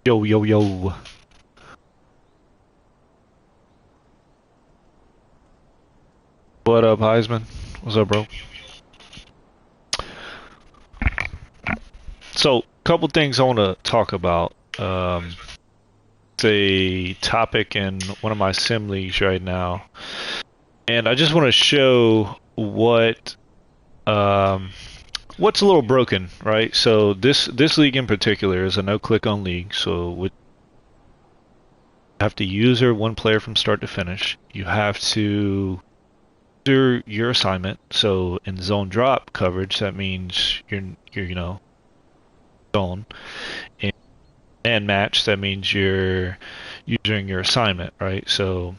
Yo, yo, yo. What up, Heisman? What's up, bro? So, couple things I want to talk about. It's a topic in one of my sim leagues right now, and I just want to show what's a little broken, right? So this league in particular is a no-click on league, so we have to user one player from start to finish. You have to do your assignment. So in zone drop coverage, that means you're zone, and, and match, that means you're using your assignment, right? So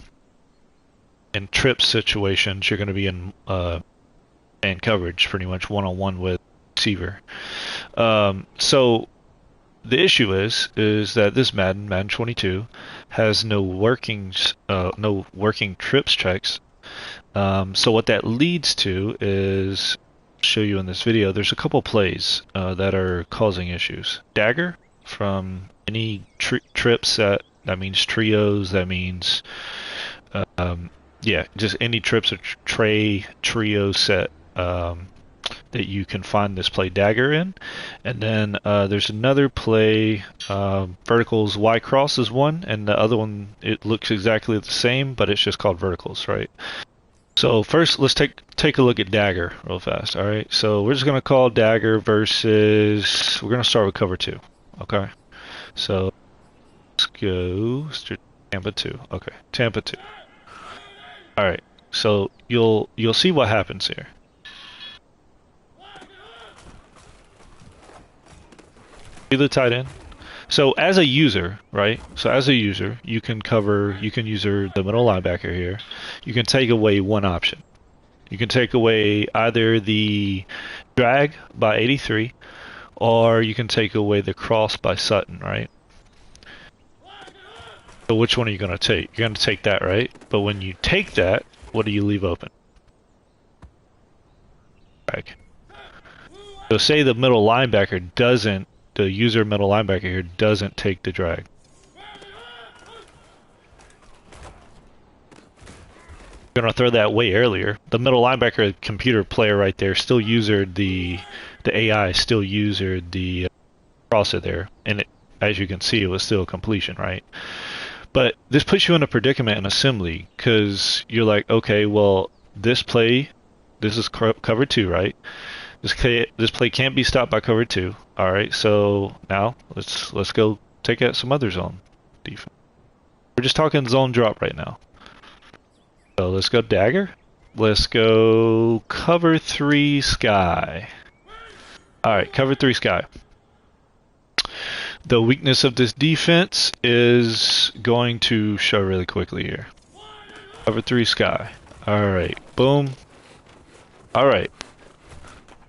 in trip situations, you're going to be in man coverage, pretty much one-on-one with receiver. So the issue is that this Madden 22, has no working trips checks. So what that leads to is, I'll show you in this video, there's a couple plays that are causing issues. Dagger from any trips that means trios, that means yeah, just any trips or trio set that you can find this play Dagger in. And then there's another play, verticals Y cross is one, and the other one, it looks exactly the same, but it's just called verticals, right? So first, let's take a look at Dagger real fast. All right, so we're just gonna call Dagger versus. We're gonna start with cover two. Okay, so let's go Tampa two. Okay, Tampa two. All right, so you'll see what happens here. Do the tight end. So as a user, right? So as a user, you can user the middle linebacker here. You can take away one option. You can take away either the drag by 83, or you can take away the cross by Sutton, right? So which one are you going to take? You're going to take that, right? But when you take that, what do you leave open? Drag. So say the middle linebacker doesn't, the user middle linebacker here doesn't take the drag. I'm gonna throw that way earlier. The middle linebacker computer player right there still usered the AI still usered the crosser there, and it, as you can see, it was still a completion, right? But this puts you in a predicament in a sim league, because you're like, okay, well, this play, this is cover two, right? This play can't be stopped by cover two. All right, so now let's go take out some other zone defense. We're just talking zone drop right now. So let's go Dagger. Let's go cover three sky. All right, cover three sky. The weakness of this defense is going to show really quickly here. Cover three sky. All right, boom. All right.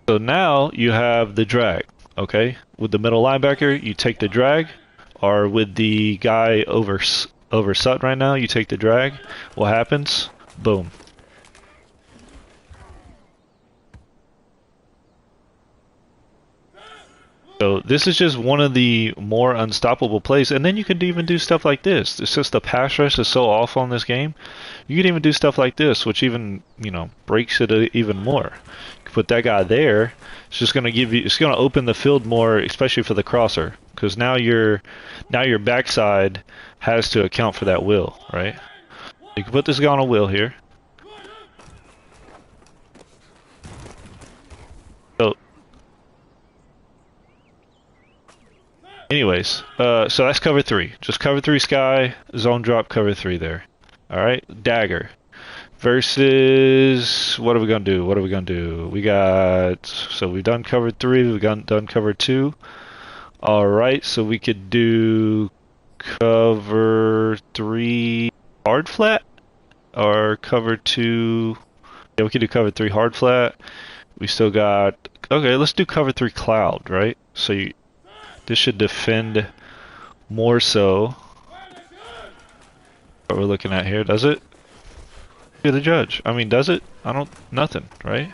So now you have the drag, okay? With the middle linebacker, you take the drag, or with the guy over Sutton right now, you take the drag. What happens? Boom. So this is just one of the more unstoppable plays, and then you can even do stuff like this. It's just the pass rush is so awful in this game. You can even do stuff like this, which even, breaks it even more. Put that guy there, it's just going to give you, it's going to open the field more, especially for the crosser, because now your backside has to account for that wheel, right? You can put this guy on a wheel here. So anyways, so that's cover three. Just cover three sky, zone drop cover three there. All right, Dagger. Versus, what are we gonna do? What are we gonna do? We got, so we've done cover three, we've done cover two. All right, so we could do cover three hard flat, or cover two. Yeah, we could do cover three hard flat. We still got, okay, let's do cover three cloud, right? So this should defend more so. What we're looking at here, does it? You're the judge. I mean, does it? Nothing, right?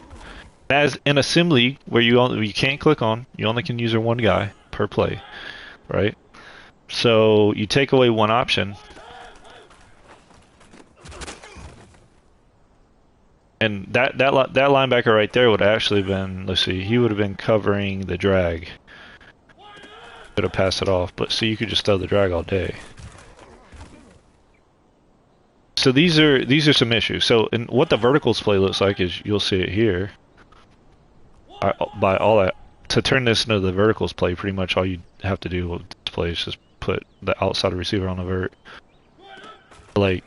As in a sim league where you can't click on, you only can use one guy per play, right? So you take away one option, and that linebacker right there would have actually been, let's see, he would have been covering the drag. Could have passed it off, but see, you could just throw the drag all day. So these are some issues. So and what the verticals play looks like is you'll see it here. By all that, to turn this into the verticals play, pretty much all you have to do with this play is just put the outside receiver on a vert. Like,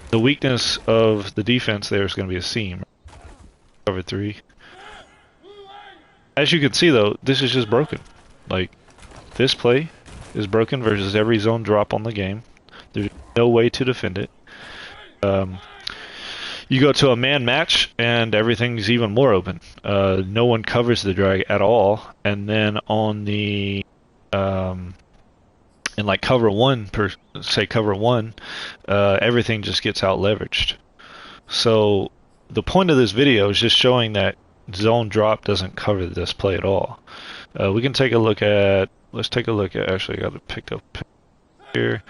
the weakness of the defense there is going to be a seam. Cover 3. As you can see though, this is just broken. Like, this play is broken versus every zone drop on the game. There's no way to defend it. You go to a man match and everything's even more open. No one covers the drag at all, and then on the in like cover one, everything just gets out leveraged. So the point of this video is just showing that zone drop doesn't cover this play at all. We can take a look at. Let's take a look at. Actually, I got it picked up here.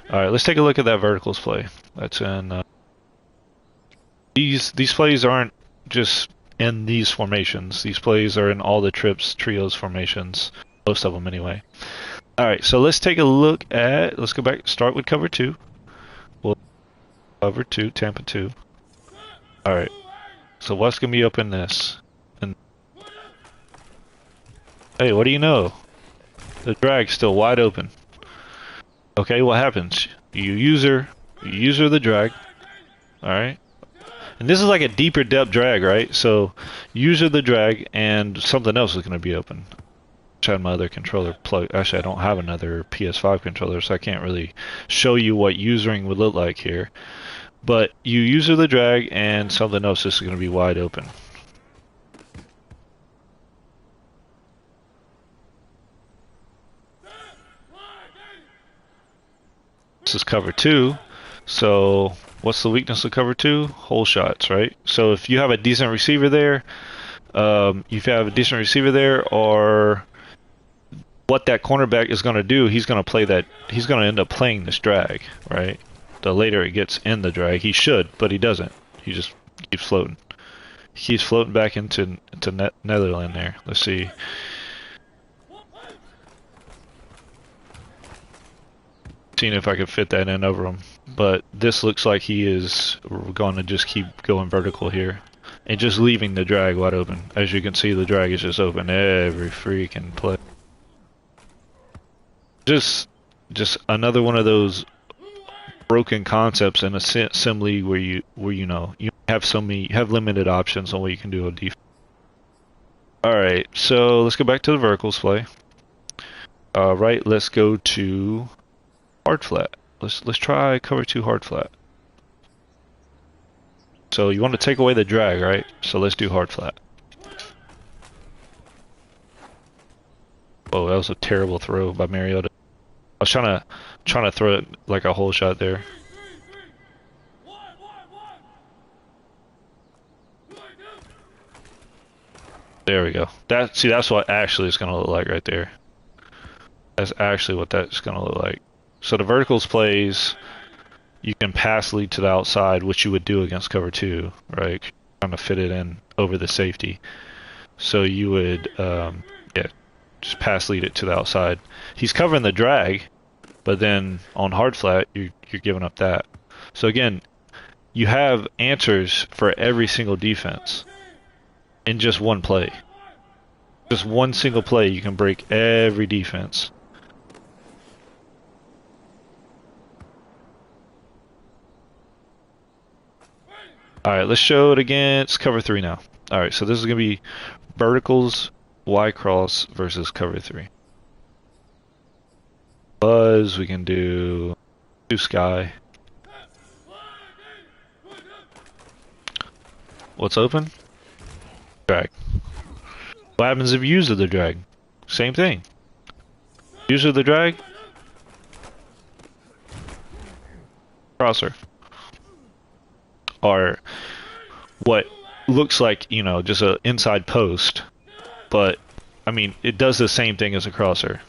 All right, let's take a look at that verticals play. That's in. These plays aren't just in these formations. These plays are in all the trips, trios formations, most of them anyway. All right, so let's take a look at. Let's go back. Start with cover 2. We'll cover 2, Tampa 2. All right. So what's gonna be up in this? And hey, what do you know? The drag's still wide open. Okay, what happens? You user the drag. All right. And this is like a deeper depth drag, right? So user the drag and something else is going to be open. I had my other controller plugged. Actually, I don't have another PS5 controller, so I can't really show you what usering would look like here. But you user the drag and something else is going to be wide open. This is cover 2. So what's the weakness of cover 2? Hole shots, right? So if you have a decent receiver there, or what that cornerback is going to do, he's going to end up playing this drag, right? The later it gets in the drag, he should, but he doesn't. He just keeps floating. He keeps floating back into Netherland there. Let's see. Seeing if I could fit that in over him. But this looks like he is going to just keep going vertical here. And just leaving the drag wide open. As you can see, the drag is just open every freaking play. Just another one of those broken concepts in assembly where you have limited options on what you can do on defense. Alright, so let's go back to the verticals play. Right, let's go to hard flat. Let's try cover 2 hard flat. So you want to take away the drag, right? So let's do hard flat. Oh, that was a terrible throw by Mariota. I was trying to throw it like a hole shot there. There we go. That's what actually is going to look like right there. That's actually what that's going to look like. So the verticals plays, you can pass lead to the outside, which you would do against cover 2, right? Trying to fit it in over the safety. So you would, just pass lead it to the outside. He's covering the drag, but then on hard flat, you're giving up that. So again, you have answers for every single defense in just one play. Just one single play, you can break every defense. Alright, let's show it against cover 3 now. Alright, so this is going to be verticals, Y cross versus cover 3. Buzz, we can do sky. What's open? Drag. What happens if you use the drag? Same thing. Use the drag. Crosser. Or what looks like, just an inside post, but I mean, it does the same thing as a crosser.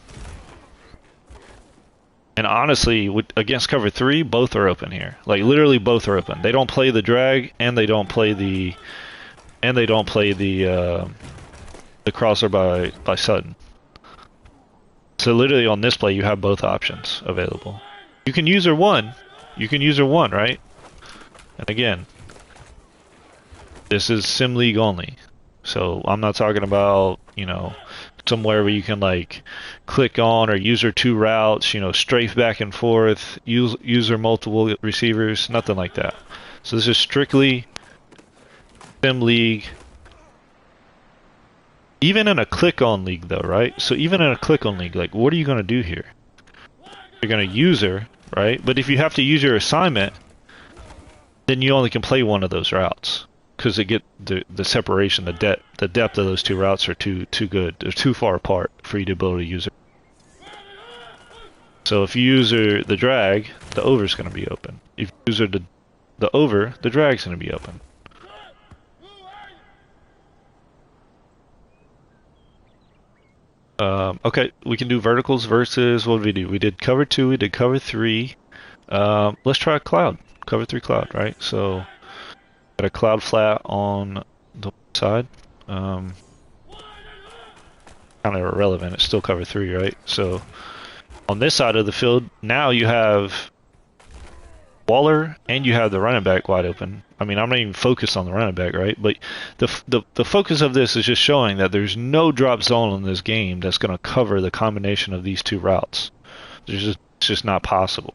And honestly, against cover 3, both are open here. Like literally both are open. They don't play the drag and they don't play the crosser by sudden. So literally on this play you have both options available. You can use her one. You can use her one, right? And again, this is Sim League only. So I'm not talking about, you know, somewhere where you can like click on or use her 2 routes, you know, strafe back and forth, use her multiple receivers, nothing like that. So this is strictly Sim League. Even in a click-on league though, right? So even in a click-on league, like what are you going to do here? You're going to use her, right? But if you have to use your assignment, then you only can play one of those routes. Because it get the separation, the depth of those 2 routes are too good. They're too far apart for you to be able to use it. So if you use the drag, the over is going to be open. If you use the over, the drag's going to be open. Okay, we can do verticals versus what did we do? We did cover 2, we did cover 3. Let's try a cloud, cover 3 cloud, right? So got a cloud flat on the side. Kind of irrelevant. It's still cover 3, right? So on this side of the field, now you have Waller and you have the running back wide open. I mean, I'm not even focused on the running back, right? But the focus of this is just showing that there's no drop zone in this game that's going to cover the combination of these 2 routes. It's just not possible.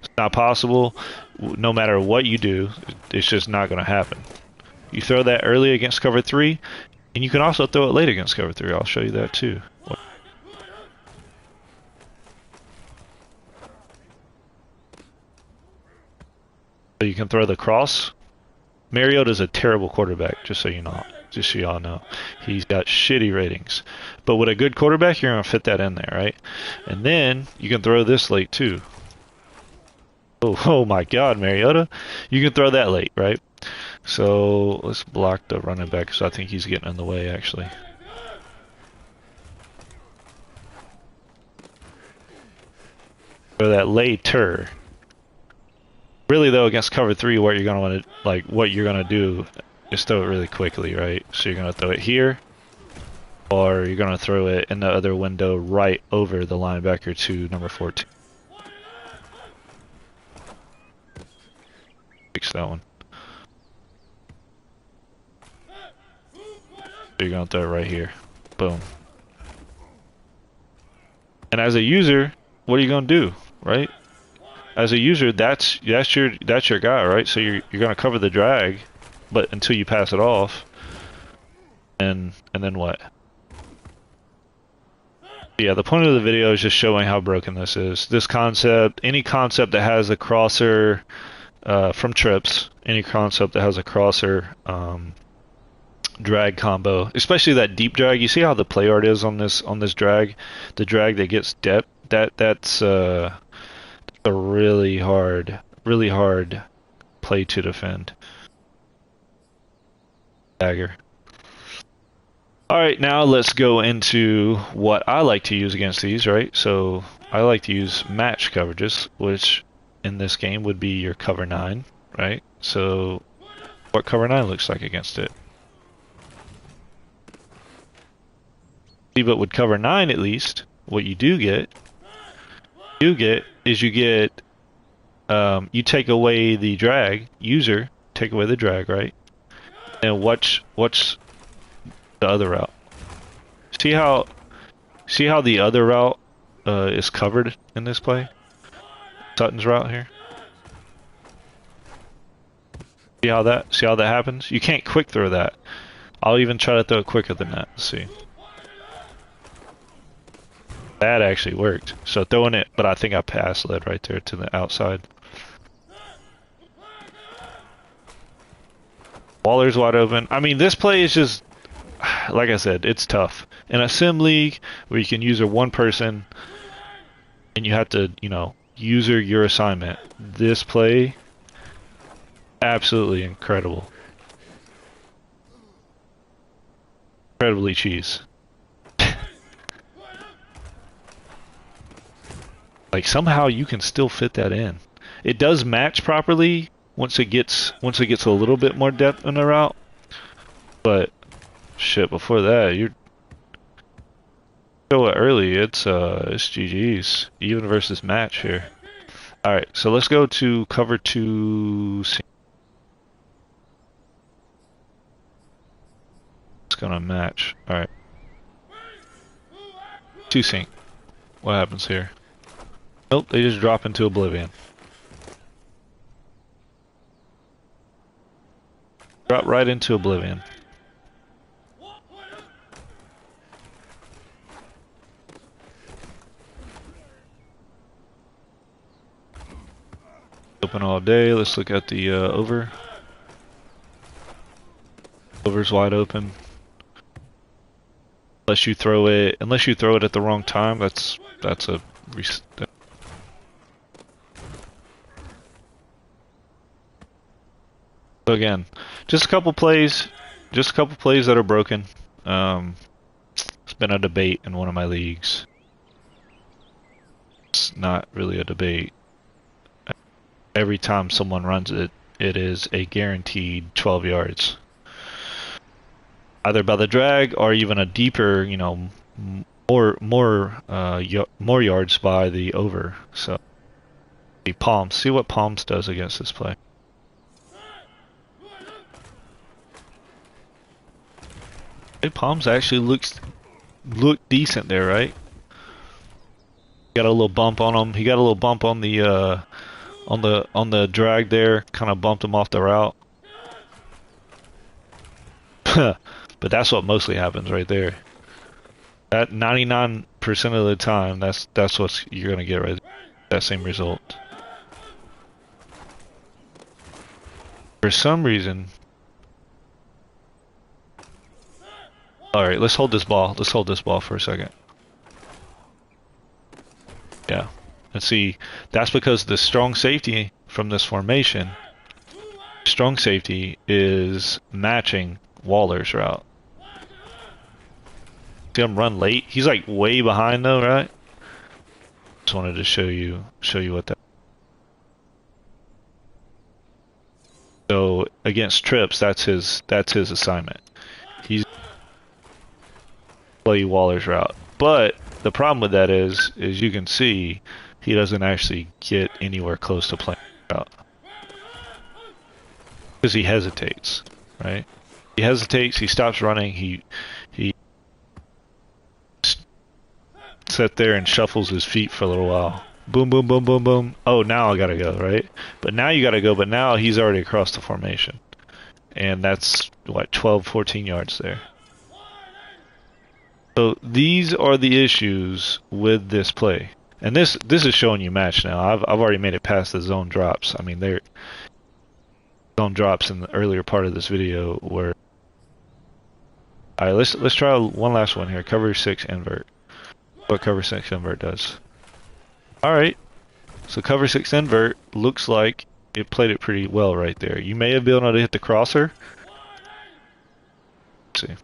It's not possible. No matter what you do, it's just not going to happen. You throw that early against cover 3, and you can also throw it late against cover 3. I'll show you that too. So you can throw the cross. Mariota's a terrible quarterback, just so you know. Just so y'all know. He's got shitty ratings. But with a good quarterback, you're going to fit that in there, right? And then you can throw this late too. Oh my god, Mariota. You can throw that late, right? So let's block the running back because I think he's getting in the way, actually. Throw that later. Really though, against cover 3, what you're gonna want to what you're gonna do is throw it really quickly, right? So you're gonna throw it here, or you're gonna throw it in the other window right over the linebacker to number 14. Fix that one. So you're gonna throw it right here. Boom. And as a user, what are you gonna do, right? As a user, that's your guy, right? So you're gonna cover the drag, but until you pass it off, and then what? Yeah, the point of the video is just showing how broken this is. This concept, any concept that has a crosser from trips, any concept that has a crosser drag combo, especially that deep drag. You see how the play art is on this drag, the drag that gets depth. That's a really hard play to defend. Dagger. Alright, now let's go into what I like to use against these, right? So I like to use match coverages, which in this game would be your cover 9, right? So what cover 9 looks like against it. See, but with cover 9 at least, what you get is you take away the drag, take away the drag, right? And watch the other route. See how the other route is covered in this play? Sutton's route here. See how that happens? You can't quick throw that. I'll even try to throw it quicker than that. Let's see. That actually worked. So throwing it, but I think I pass led right there to the outside. Waller's wide open. I mean, this play is just, like I said, it's tough. In a sim league where you can use a one person and you have to, user your assignment. This play, absolutely incredible. Incredibly cheese. Like somehow you can still fit that in. It does match properly once it gets a little bit more depth in the route. But shit, before that, you're so early. It's GG's even versus match here. All right, so let's go to cover 2. It's gonna match. All right, 2 sync. What happens here? Nope, they just drop into oblivion. Drop right into oblivion. Open all day. Let's look at the over. Over's wide open. Unless you throw it at the wrong time, that's a so again, just a couple plays that are broken. It's been a debate in one of my leagues. It's not really a debate. Every time someone runs it, it is a guaranteed 12 yards. Either by the drag or even a deeper, more yards by the over. So, the Palms. See what Palms does against this play. Hey, Palms actually look decent there, right? Got a little bump on him. He got a little bump on the on the drag there. Kind of bumped him off the route. But that's what mostly happens right there. That 99% of the time, that's what you're gonna get right there. That same result. For some reason. All right, let's hold this ball. Let's hold this ball for a second. Yeah. Let's see. That's because the strong safety from this formation. Strong safety is matching Waller's route. See him run late? He's like way behind though, right? Just wanted to show you what that. So against trips, that's his assignment. He's play Waller's route. But the problem with that is you can see he doesn't actually get anywhere close to playing route. Because he hesitates, right? He hesitates, he stops running, he sits there and shuffles his feet for a little while. Boom, boom, boom, boom, boom. Oh, now I gotta go, right? But now you gotta go, but now he's already across the formation. And that's, what, 12, 14 yards there. So these are the issues with this play. And this is showing you match now. I've already made it past the zone drops. I mean, they're zone drops in the earlier part of this video where. Alright, let's try one last one here. Cover 6 invert. What cover 6 invert does. Alright. So cover 6 invert looks like it played it pretty well right there. You may have been able to hit the crosser. Let's see.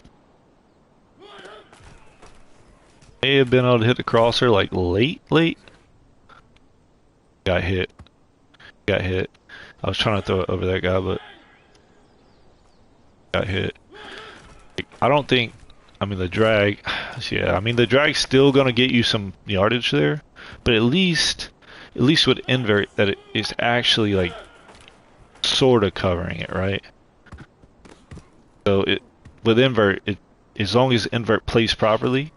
May have been able to hit the crosser like late. Got hit. I was trying to throw it over that guy, but got hit. I don't think. I mean the drag. Yeah, I mean the drag's still gonna get you some yardage there, but at least with invert that it is actually like sort of covering it, right? So with invert, as long as invert plays properly.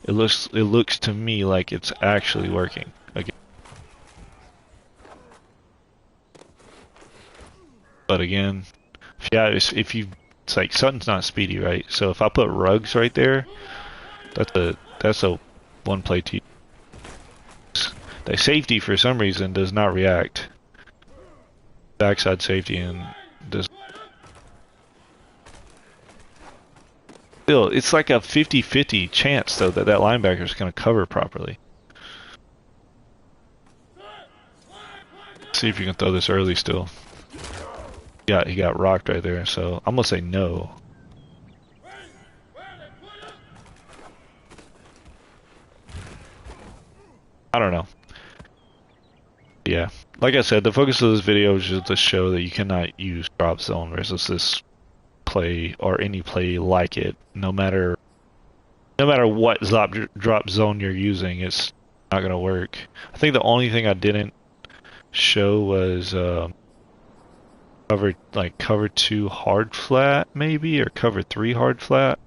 It looks to me like it's actually working again. But again, it's like Sutton's not speedy, right? So if I put Ruggs right there, that's a one play T. The safety for some reason does not react. Backside safety and does. Still, it's like a 50-50 chance, though, that linebacker is going to cover properly. See if you can throw this early still. Yeah, he got rocked right there, so I'm going to say no. I don't know. like I said, the focus of this video is just to show that you cannot use drop zone versus this play or any play like it. No matter what drop zone you're using, it's not gonna work. I think the only thing I didn't show was cover 2 hard flat maybe, or cover 3 hard flat.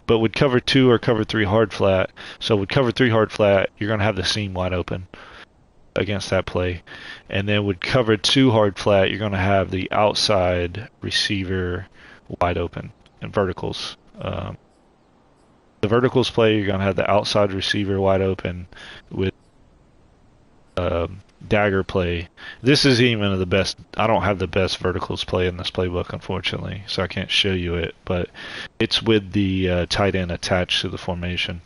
But with cover 2 or cover 3 hard flat, so with cover 3 hard flat, you're gonna have the seam wide open against that play. And then with cover 2 hard flat, you're going to have the outside receiver wide open and verticals. The verticals play, you're going to have the outside receiver wide open with dagger play. This is even the best. I don't have the best verticals play in this playbook, unfortunately, so I can't show you it, but it's with the tight end attached to the formation.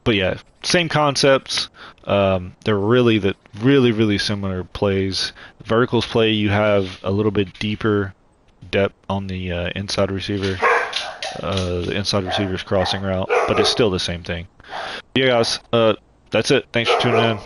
But yeah, same concepts. They're really similar plays. Verticals play, you have a little bit deeper depth on the inside receiver. The inside receiver's crossing route, but it's still the same thing. Yeah, guys, that's it. Thanks for tuning in.